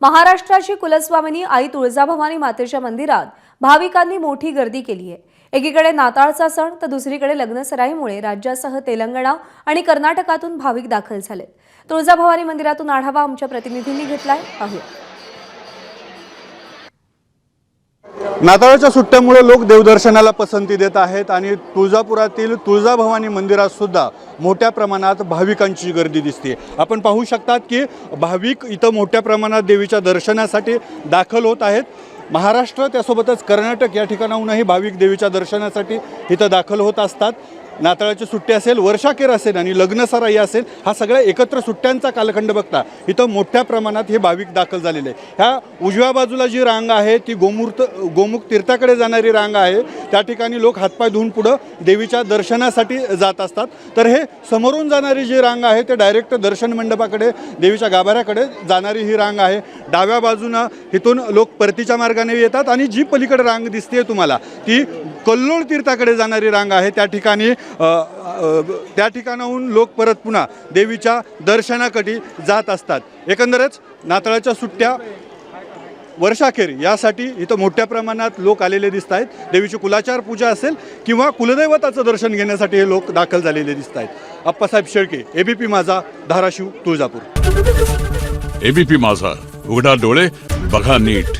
महाराष्ट्राची कुलस्वामिनी आई तुळजाभवानी मातेच्या मंदिरात भाविकांनी मोठी गर्दी केली आहे। एकीकडे नाताळचा सण तर दुसरीकडे लग्नसराईमुळे राज्यासह तेलंगणा आणि कर्नाटकातून भाविक दाखल झाले। तुळजाभवानी मंदिरातून आढावा आमच्या प्रतिनिधींनी घेतलाय, पाहूया। नाताळच्या सुट्ट्यामुळे लोक देवदर्शनाला पसंती देत आहेत आणि तुळजापुरातील तुळजाभवानी मंदिरात सुद्धा मोठ्या प्रमाणात भाविकांची गर्दी दिसते। आपण पाहू शकतात की भाविक इथं मोठ्या प्रमाणात देवीच्या दर्शनासाठी दाखल होत आहेत। महाराष्ट्र त्यासोबतच कर्नाटक या ठिकाणाहूनही भाविक देवीच्या दर्शनासाठी इथं दाखल होत असतात। नाताळाची सुट्टी असेल, वर्षाखेर असेल आणि लग्नसराई असेल, हा सगळ्या एकत्र सुट्ट्यांचा कालखंड बघता इथं मोठ्या प्रमाणात हे भाविक दाखल झालेले आहे। ह्या उजव्या बाजूला जी रांग आहे ती गोमुख तीर्थाकडे जाणारी रांग आहे। त्या ठिकाणी लोक हातपाय धुवून पुढे देवीच्या दर्शनासाठी जात असतात, तर हे समोरून जाणारी जी रांग आहे ते डायरेक्ट दर्शन मंडपाकडे देवीच्या गाभाऱ्याकडे जाणारी ही रांग आहे। डाव्या बाजूने इथून लोक परतीच्या मार्गाने येतात आणि जी पलीकडे रांग दिसते तुम्हाला ती कल्लोळ तीर्थाकडे जाणारी रांग आहे। त्या ठिकाणाहून लोक परत पुन्हा देवीच्या दर्शनासाठी जात असतात। एकंदरच नाताळाच्या सुट्ट्या वर्षाखेर यासाठी इथं मोठ्या प्रमाणात लोक आलेले दिसत आहेत। देवीची कुलाचार पूजा असेल किंवा कुलदैवताचं दर्शन घेण्यासाठी हे लोक दाखल झालेले दिसत आहेत। अप्पासाहेब शेळके, एबीपी माझा, धाराशिव, तुळजापूर। एबीपी माझा, उघडा डोळे बघा नीट।